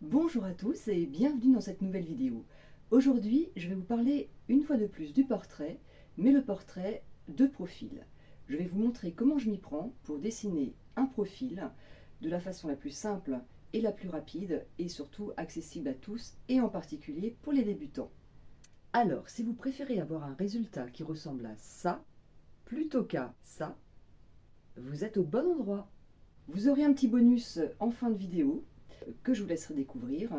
Bonjour à tous et bienvenue dans cette nouvelle vidéo. Aujourd'hui, je vais vous parler une fois de plus du portrait, mais le portrait de profil. Je vais vous montrer comment je m'y prends pour dessiner un profil de la façon la plus simple et la plus rapide et surtout accessible à tous et en particulier pour les débutants. Alors, si vous préférez avoir un résultat qui ressemble à ça, plutôt qu'à ça, vous êtes au bon endroit. Vous aurez un petit bonus en fin de vidéo que je vous laisserai découvrir.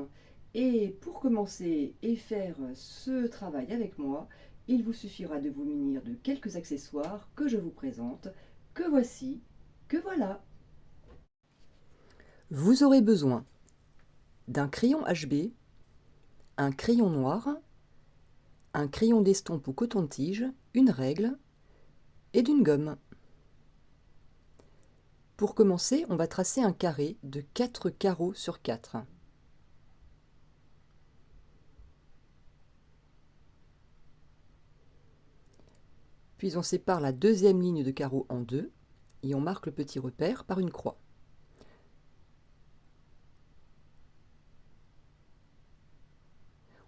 Et pour commencer et faire ce travail avec moi, il vous suffira de vous munir de quelques accessoires que je vous présente, que voici, que voilà. Vous aurez besoin d'un crayon HB, un crayon noir, un crayon d'estompe ou coton-tige, une règle et d'une gomme. Pour commencer, on va tracer un carré de 4 carreaux sur 4. Puis on sépare la deuxième ligne de carreaux en deux et on marque le petit repère par une croix.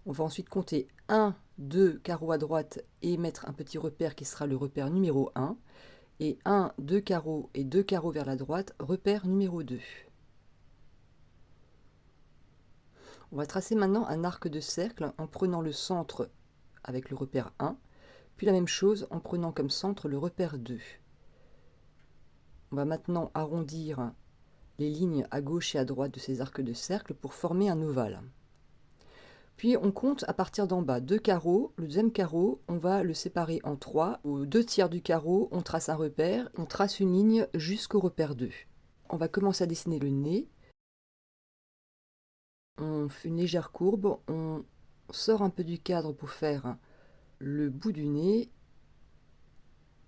On va ensuite compter 1, 2 carreaux à droite et mettre un petit repère qui sera le repère numéro 1. Et 1, 2 carreaux et 2 carreaux vers la droite, repère numéro 2. On va tracer maintenant un arc de cercle en prenant le centre avec le repère 1, puis la même chose en prenant comme centre le repère 2. On va maintenant arrondir les lignes à gauche et à droite de ces arcs de cercle pour former un ovale. Puis on compte à partir d'en bas 2 carreaux. Le deuxième carreau, on va le séparer en 3. Aux 2 tiers du carreau, on trace un repère. On trace une ligne jusqu'au repère 2. On va commencer à dessiner le nez. On fait une légère courbe. On sort un peu du cadre pour faire le bout du nez.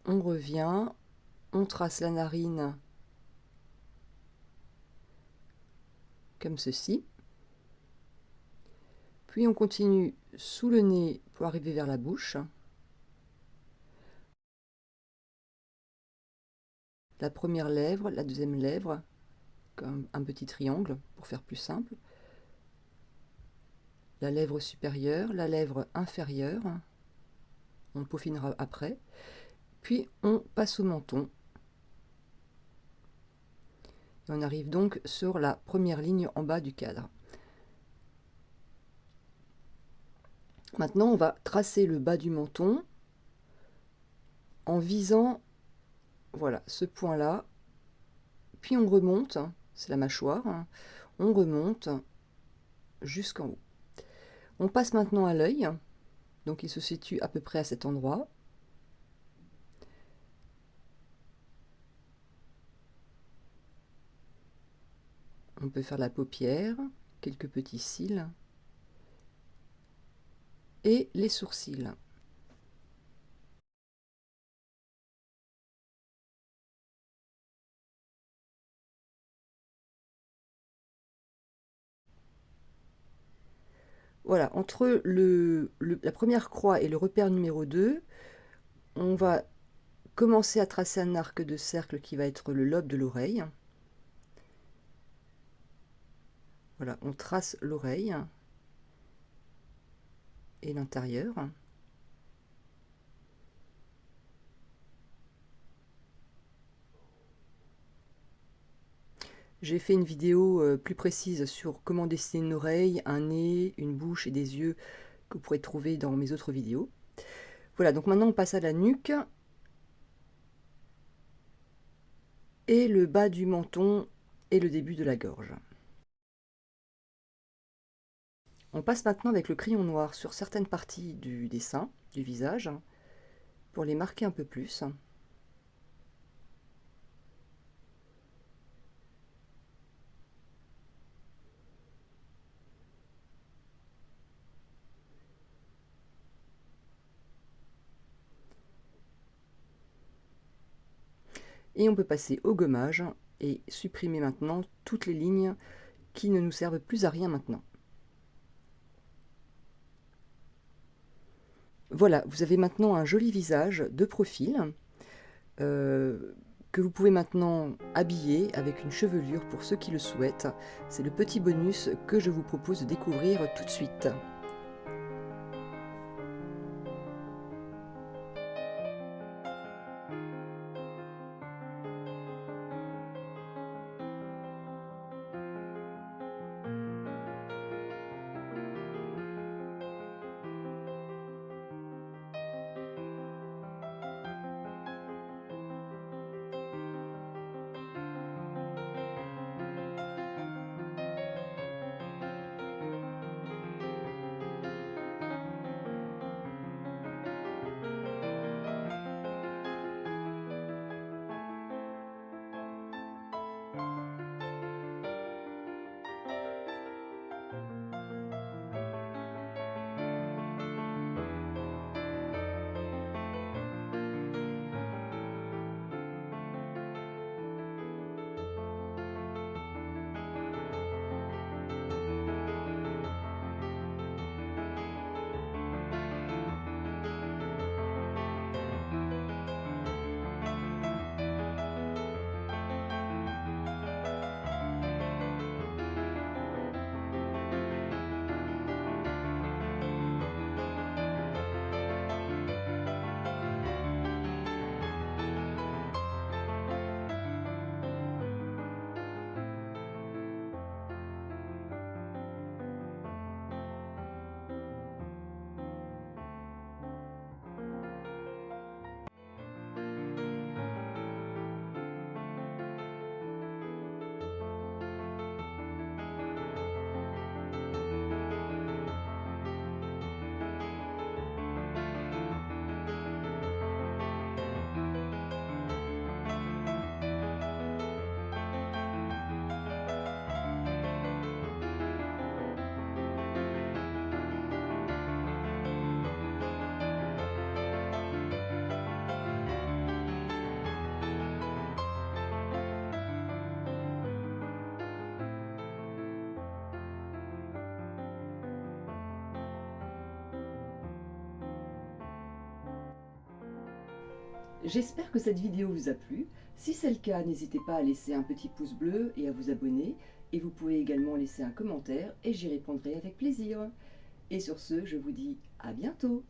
On revient. On trace la narine comme ceci. Puis on continue sous le nez pour arriver vers la bouche. La première lèvre, la deuxième lèvre, comme un petit triangle pour faire plus simple. La lèvre supérieure, la lèvre inférieure, on peaufinera après, puis on passe au menton. Et on arrive donc sur la première ligne en bas du cadre. Maintenant, on va tracer le bas du menton en visant voilà, ce point-là, puis on remonte, c'est la mâchoire, on remonte jusqu'en haut. On passe maintenant à l'œil, donc il se situe à peu près à cet endroit. On peut faire la paupière, quelques petits cils et les sourcils. Voilà, entre la première croix et le repère numéro 2, on va commencer à tracer un arc de cercle qui va être le lobe de l'oreille. Voilà, on trace l'oreille et l'intérieur. J'ai fait une vidéo plus précise sur comment dessiner une oreille, un nez, une bouche et des yeux que vous pourrez trouver dans mes autres vidéos. Voilà, donc maintenant on passe à la nuque et le bas du menton et le début de la gorge. On passe maintenant avec le crayon noir sur certaines parties du dessin, du visage, pour les marquer un peu plus. Et on peut passer au gommage et supprimer maintenant toutes les lignes qui ne nous servent plus à rien maintenant. Voilà, vous avez maintenant un joli visage de profil que que vous pouvez maintenant habiller avec une chevelure pour ceux qui le souhaitent. C'est le petit bonus que je vous propose de découvrir tout de suite. J'espère que cette vidéo vous a plu. Si c'est le cas, n'hésitez pas à laisser un petit pouce bleu et à vous abonner. Et vous pouvez également laisser un commentaire et j'y répondrai avec plaisir. Et sur ce, je vous dis à bientôt.